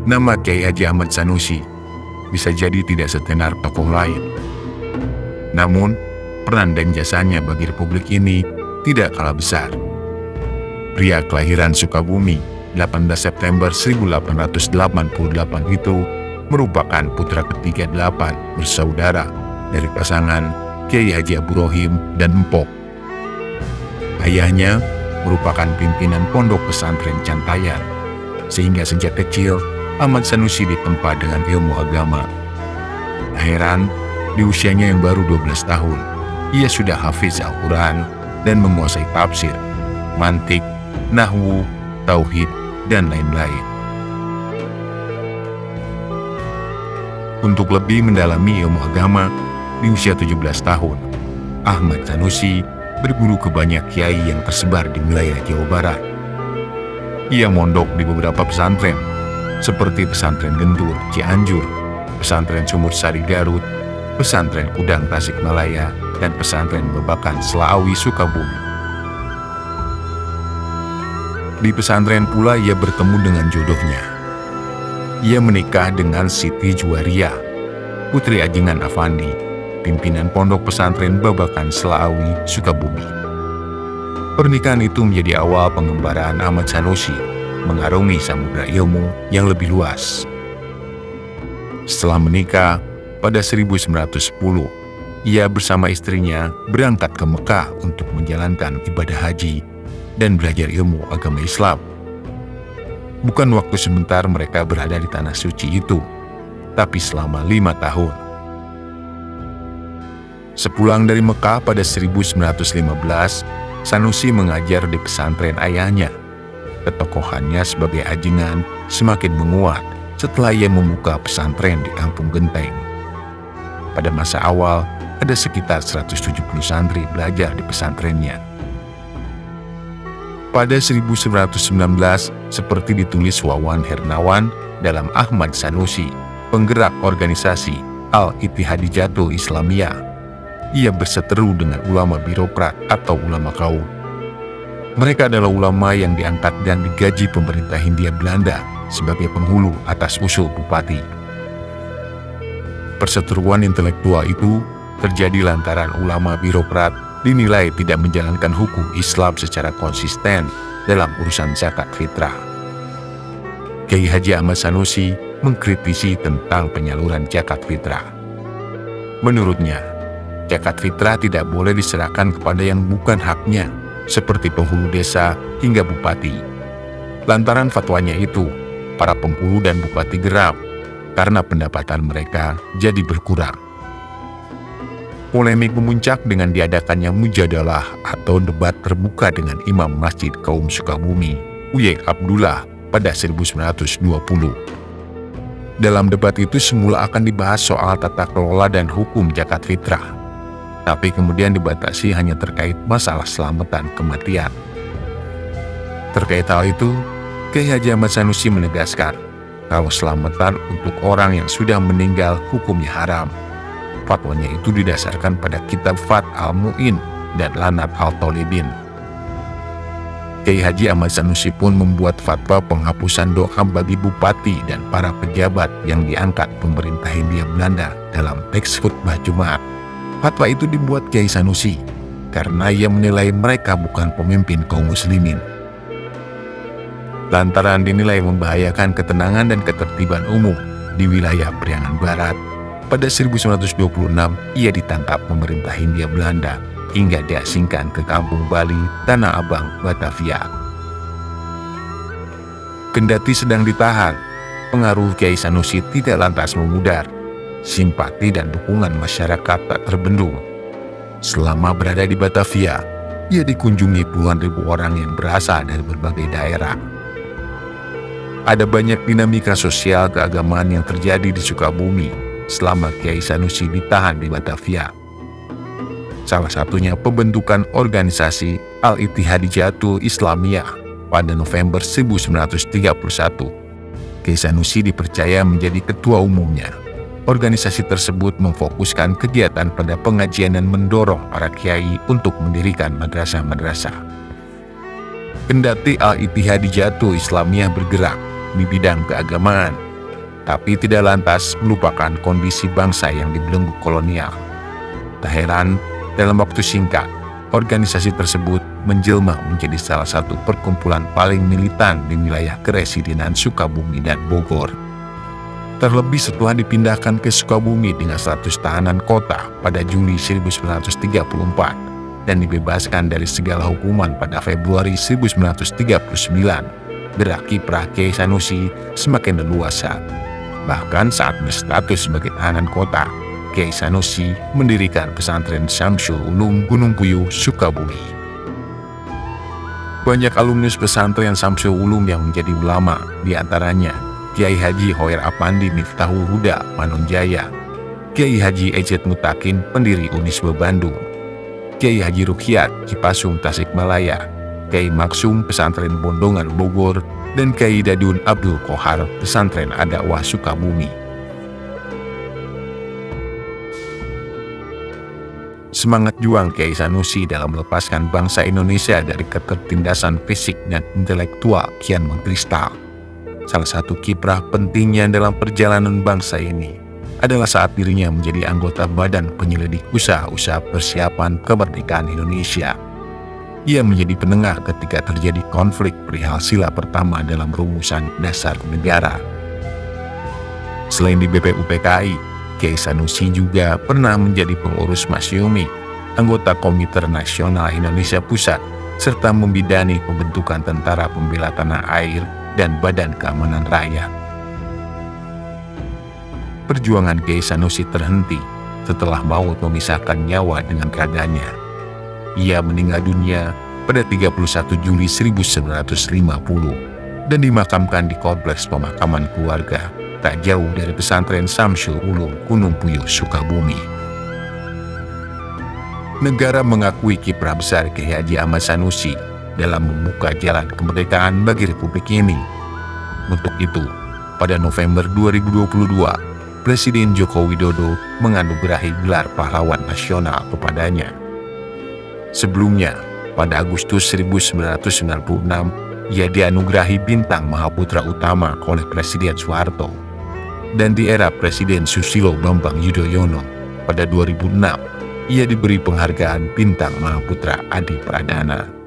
Nama Kiai Haji Ahmad Sanusi bisa jadi tidak setenar tokoh lain. Namun, peran dan jasanya bagi Republik ini tidak kalah besar. Pria kelahiran Sukabumi 18 September 1888 itu merupakan putra ketiga 8 bersaudara dari pasangan Kiai Haji Abu Rohim dan Empok. Ayahnya merupakan pimpinan pondok pesantren Cantayan, sehingga sejak kecil Ahmad Sanusi ditempa dengan ilmu agama. Tak heran, di usianya yang baru 12 tahun, ia sudah hafiz Al-Quran dan menguasai tafsir, mantik, nahwu, tauhid, dan lain-lain. Untuk lebih mendalami ilmu agama, di usia 17 tahun, Ahmad Sanusi berguru ke banyak kiai yang tersebar di wilayah Jawa Barat. Ia mondok di beberapa pesantren, seperti Pesantren Gentur, Cianjur, Pesantren Sumur Sari Garut, Pesantren Kudang Tasikmalaya, dan Pesantren Babakan Selawi Sukabumi. Di pesantren pula ia bertemu dengan jodohnya. Ia menikah dengan Siti Juwaria, putri Ajengan Afandi, pimpinan pondok pesantren Babakan Selawi Sukabumi. Pernikahan itu menjadi awal pengembaraan Ahmad Sanusi mengarungi samudera ilmu yang lebih luas. Setelah menikah pada 1910, ia bersama istrinya berangkat ke Mekah untuk menjalankan ibadah haji dan belajar ilmu agama Islam. Bukan waktu sebentar mereka berada di tanah suci itu, tapi selama 5 tahun. Sepulang dari Mekah pada 1915, Sanusi mengajar di pesantren ayahnya. Ketokohannya sebagai ajengan semakin menguat setelah ia membuka pesantren di Kampung Genteng. Pada masa awal, ada sekitar 170 santri belajar di pesantrennya. Pada 1919, seperti ditulis Wawan Hernawan dalam Ahmad Sanusi, penggerak organisasi Al-Ittihadiyatul Islamiyah, ia berseteru dengan ulama birokrat atau ulama kaum. Mereka adalah ulama yang diangkat dan digaji pemerintah Hindia Belanda sebagai penghulu atas usul bupati. Perseteruan intelektual itu terjadi lantaran ulama birokrat dinilai tidak menjalankan hukum Islam secara konsisten dalam urusan zakat fitrah. Kiai Haji Ahmad Sanusi mengkritisi tentang penyaluran zakat fitrah. Menurutnya, zakat fitrah tidak boleh diserahkan kepada yang bukan haknya, seperti penghulu desa hingga bupati. Lantaran fatwanya itu, para penghulu dan bupati geram karena pendapatan mereka jadi berkurang. Polemik memuncak dengan diadakannya mujadalah atau debat terbuka dengan Imam Masjid Kaum Sukabumi, Uye Abdullah, pada 1920. Dalam debat itu semula akan dibahas soal tata kelola dan hukum zakat fitrah, tapi kemudian dibatasi hanya terkait masalah selamatan kematian. Terkait hal itu, Kiai Haji Ahmad Sanusi menegaskan kalau selamatan untuk orang yang sudah meninggal hukumnya haram. Fatwanya itu didasarkan pada kitab Fat Al-Mu'in dan Lanat Al-Tolibin. Kiai Haji Ahmad Sanusi pun membuat fatwa penghapusan doa bagi bupati dan para pejabat yang diangkat pemerintah Hindia Belanda dalam teks khutbah Jumat. Fatwa itu dibuat Kiai Sanusi karena ia menilai mereka bukan pemimpin kaum muslimin. Lantaran dinilai membahayakan ketenangan dan ketertiban umum di wilayah Priangan Barat, pada 1926 ia ditangkap pemerintah Hindia Belanda hingga diasingkan ke Kampung Bali, Tanah Abang, Batavia. Kendati sedang ditahan, pengaruh Kiai Sanusi tidak lantas memudar. Simpati dan dukungan masyarakat tak terbendung. Selama berada di Batavia, ia dikunjungi puluhan ribu orang yang berasal dari berbagai daerah. Ada banyak dinamika sosial keagamaan yang terjadi di Sukabumi selama Kiai Sanusi ditahan di Batavia. Salah satunya pembentukan organisasi Al-Ittihadiyatul Islamiyah pada November 1931. Kiai Sanusi dipercaya menjadi ketua umumnya. Organisasi tersebut memfokuskan kegiatan pada pengajian dan mendorong para kiai untuk mendirikan madrasah-madrasah. Kendati Al-Ittihadiyatul Islamiyah bergerak di bidang keagamaan, tetapi tidak lantas melupakan kondisi bangsa yang dibelenggu kolonial. Tak heran, dalam waktu singkat, organisasi tersebut menjelma menjadi salah satu perkumpulan paling militan di wilayah Keresidenan Sukabumi dan Bogor. Terlebih setelah dipindahkan ke Sukabumi dengan status tahanan kota pada Juli 1934 dan dibebaskan dari segala hukuman pada Februari 1939, gerak kiprah Kiai Sanusi semakin leluasa. Bahkan saat berstatus sebagai tahanan kota, Kiai Sanusi mendirikan pesantren Syamsul Ulum Gunung Puyuh, Sukabumi. Banyak alumnus pesantren Syamsul Ulum yang menjadi ulama, diantaranya Kiai Haji Hoer Apandi Miftahul Huda, Manonjaya, Kiai Haji Ejed Mutakin, pendiri Unisba Bandung, Kiai Haji Rukyat, Cipasung Tasikmalaya, Kiai Maksum, pesantren Bondongan Bogor, dan Kiai Dadun Abdul Kohar, pesantren Adakwah Sukabumi. Semangat juang Kiai Sanusi dalam melepaskan bangsa Indonesia dari ketertindasan fisik dan intelektual kian mengkristal. Salah satu kiprah pentingnya dalam perjalanan bangsa ini adalah saat dirinya menjadi anggota Badan Penyelidik Usaha-usaha Persiapan Kemerdekaan Indonesia. Ia menjadi penengah ketika terjadi konflik perihal sila pertama dalam rumusan dasar negara. Selain di BPUPKI, Kiai Sanusi juga pernah menjadi pengurus Masyumi, anggota Komite Nasional Indonesia Pusat, serta membidani pembentukan Tentara Pembela Tanah Air dan Badan Keamanan Rakyat. Perjuangan Kiai Sanusi terhenti setelah maut memisahkan nyawa dengan raganya. Ia meninggal dunia pada 31 Juli 1950 dan dimakamkan di kompleks pemakaman keluarga tak jauh dari pesantren Syamsul Ulum Gunung Puyuh, Sukabumi. Negara mengakui kiprah besar Kiai Haji Ahmad Sanusi dalam membuka jalan kemerdekaan bagi Republik ini. Untuk itu, pada November 2022, Presiden Joko Widodo menganugerahi gelar pahlawan nasional kepadanya. Sebelumnya, pada Agustus 1996, ia dianugerahi bintang Mahaputra Utama oleh Presiden Soeharto. Dan di era Presiden Susilo Bambang Yudhoyono, pada 2006, ia diberi penghargaan bintang Mahaputra Adi Pradana.